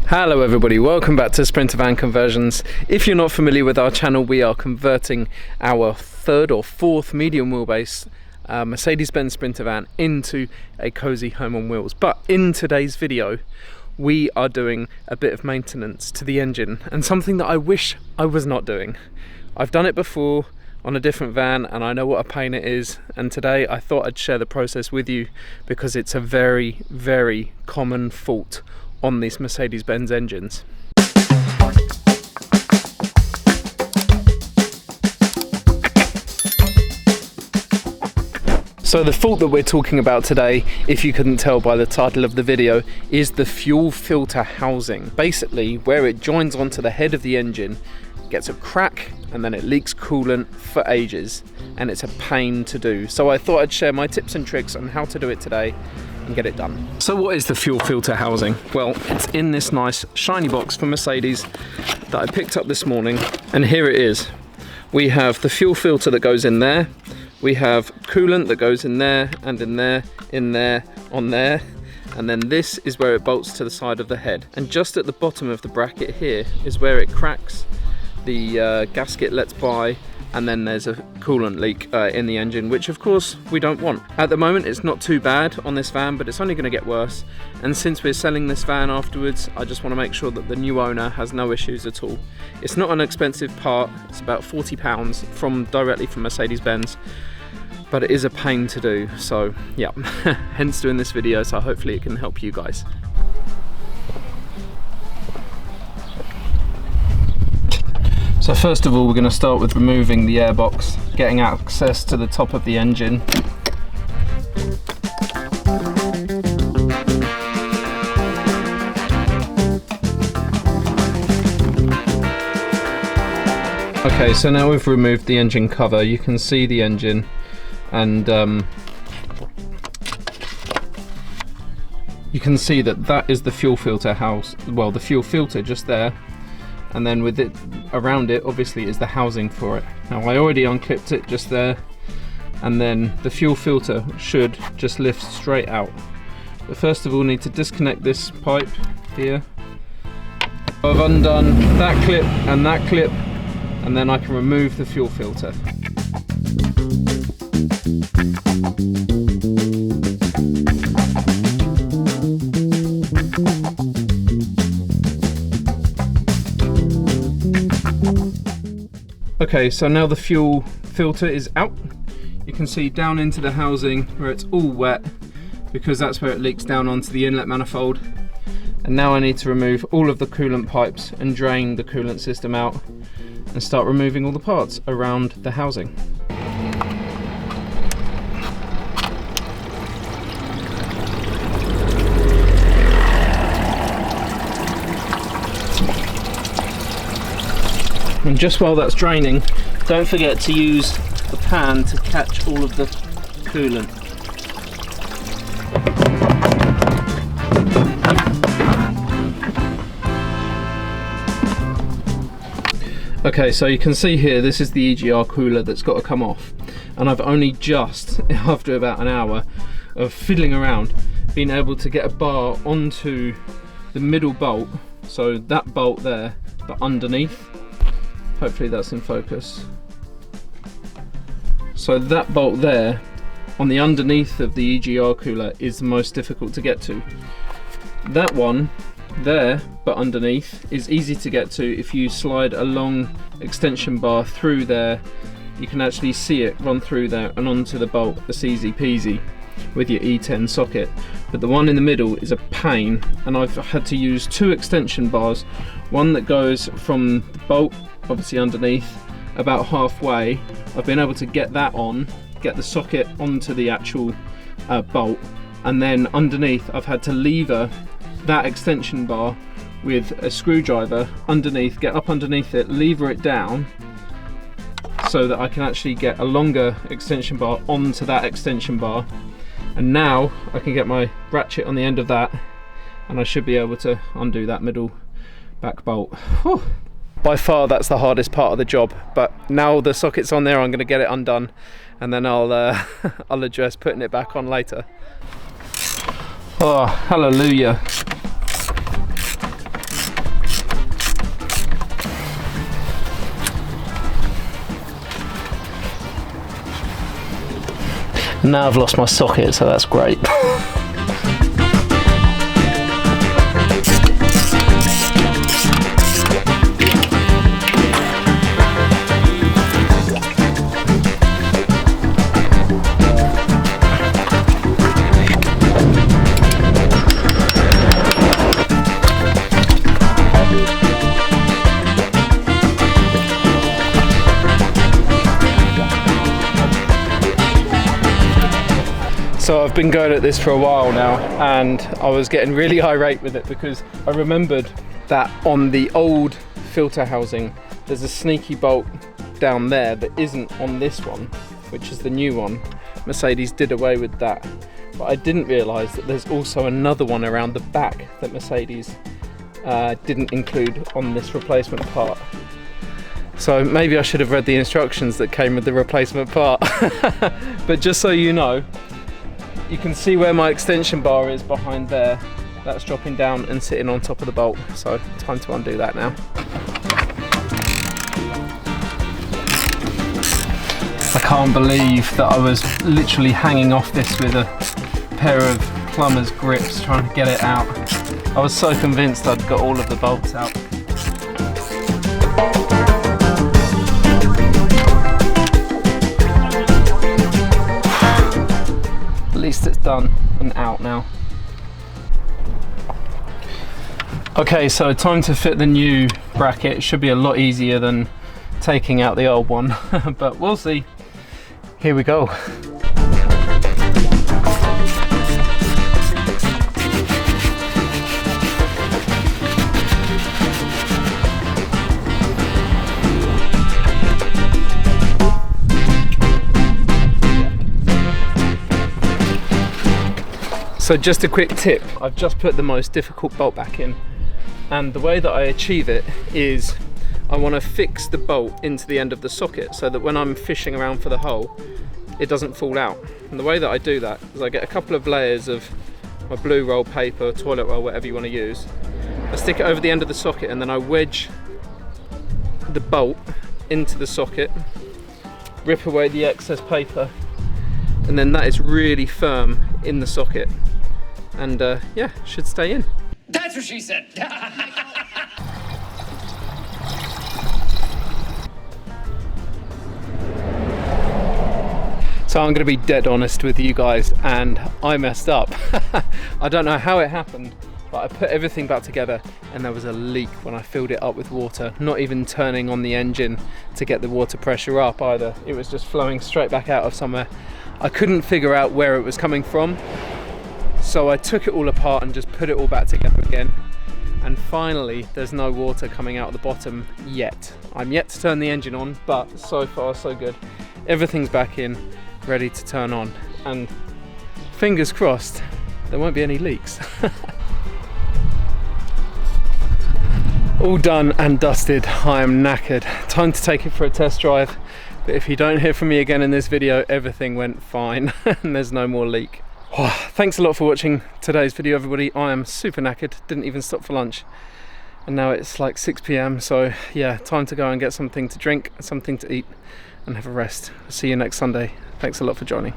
Hello everybody, welcome back to Sprinter Van Conversions. If you're not familiar with our channel, we are converting our third or fourth medium wheelbase Mercedes Benz Sprinter van into a cozy home on wheels. But in today's video, we are doing a bit of maintenance to the engine, and something that I wish I was not doing. I've done it before on a different van and I know what a pain it is, and today I thought I'd share the process with you because it's a very, very common fault on these Mercedes Benz engines. So the fault that we're talking about today, if you couldn't tell by the title of the video, is the fuel filter housing. Basically, where it joins onto the head of the engine, gets a crack and then it leaks coolant for ages, and it's a pain to do. So I thought I'd share my tips and tricks on how to do it today and get it done. So what is the fuel filter housing? Well, it's in this nice shiny box from Mercedes that I picked up this morning, and here it is. We have the fuel filter that goes in there, we have coolant that goes in there and in there, in there, on there, and then this is where it bolts to the side of the head. And just at the bottom of the bracket here is where it cracks, the gasket lets by, and then there's a coolant leak in the engine, which of course we don't want. At the moment it's not too bad on this van, but it's only going to get worse, and since we're selling this van afterwards, I just want to make sure that the new owner has no issues at all. It's not an expensive part, it's about £40 directly from Mercedes Benz, but it is a pain to do, so yeah, hence doing this video, so hopefully it can help you guys. So first of all, we're going to start with removing the airbox, getting access to the top of the engine. Okay, so now we've removed the engine cover, you can see the engine, and you can see that is the fuel filter house, well, the fuel filter just there. And then with it around it obviously is the housing for it. Now I already unclipped it just there, and then the fuel filter should just lift straight out. But first of all, need to disconnect this pipe here. I've undone that clip, and then I can remove the fuel filter. Okay, so now the fuel filter is out. You can see down into the housing where it's all wet, because that's where it leaks down onto the inlet manifold. And now I need to remove all of the coolant pipes and drain the coolant system out and start removing all the parts around the housing. And just while that's draining, don't forget to use the pan to catch all of the coolant. Okay, so you can see here, this is the EGR cooler that's got to come off. And I've only just, after about an hour of fiddling around, been able to get a bar onto the middle bolt, so that bolt there, but underneath. Hopefully that's in focus. So that bolt there, on the underneath of the EGR cooler, is the most difficult to get to. That one there, but underneath, is easy to get to. If you slide a long extension bar through there, you can actually see it run through there and onto the bolt. It's easy peasy with your E10 socket. But the one in the middle is a pain, and I've had to use two extension bars, one that goes from the bolt obviously underneath about halfway. I've been able to get that on, get the socket onto the actual bolt, and then underneath I've had to lever that extension bar with a screwdriver underneath, get up underneath it, lever it down so that I can actually get a longer extension bar onto that extension bar. And now I can get my ratchet on the end of that, and I should be able to undo that middle back bolt. Whew. By far that's the hardest part of the job, but now the socket's on there, I'm going to get it undone, and then I'll address putting it back on later. Oh, hallelujah. And now I've lost my socket, so that's great. So I've been going at this for a while now, and I was getting really irate with it because I remembered that on the old filter housing there's a sneaky bolt down there that isn't on this one, which is the new one. Mercedes did away with that, but I didn't realise that there's also another one around the back that Mercedes didn't include on this replacement part. So maybe I should have read the instructions that came with the replacement part. But just so you know, you can see where my extension bar is behind there. That's dropping down and sitting on top of the bolt. So time to undo that now. I can't believe that I was literally hanging off this with a pair of plumber's grips trying to get it out. I was so convinced I'd got all of the bolts out. At least it's done and out now. Okay, so time to fit the new bracket. It should be a lot easier than taking out the old one, but we'll see. Here we go. So just a quick tip, I've just put the most difficult bolt back in, and the way that I achieve it is I want to fix the bolt into the end of the socket so that when I'm fishing around for the hole it doesn't fall out. And the way that I do that is I get a couple of layers of my blue roll paper, toilet roll, whatever you want to use. I stick it over the end of the socket and then I wedge the bolt into the socket, rip away the excess paper, and then that is really firm in the socket. And yeah, should stay in. That's what she said. So I'm going to be dead honest with you guys, and I messed up. I don't know how it happened, but I put everything back together and there was a leak when I filled it up with water, not even turning on the engine to get the water pressure up either. It was just flowing straight back out of somewhere. I couldn't figure out where it was coming from, so I took it all apart and just put it all back together again. And finally, there's no water coming out of the bottom yet. I'm yet to turn the engine on, but so far so good. Everything's back in, ready to turn on, and fingers crossed there won't be any leaks. All done and dusted. I am knackered. Time to take it for a test drive. But if you don't hear from me again in this video, everything went fine and there's no more leak. Thanks a lot for watching today's video, everybody. I am super knackered, didn't even stop for lunch, and now it's like 6 p.m, so yeah, time to go and get something to drink, something to eat, and have a rest. I'll see you next Sunday. Thanks a lot for joining.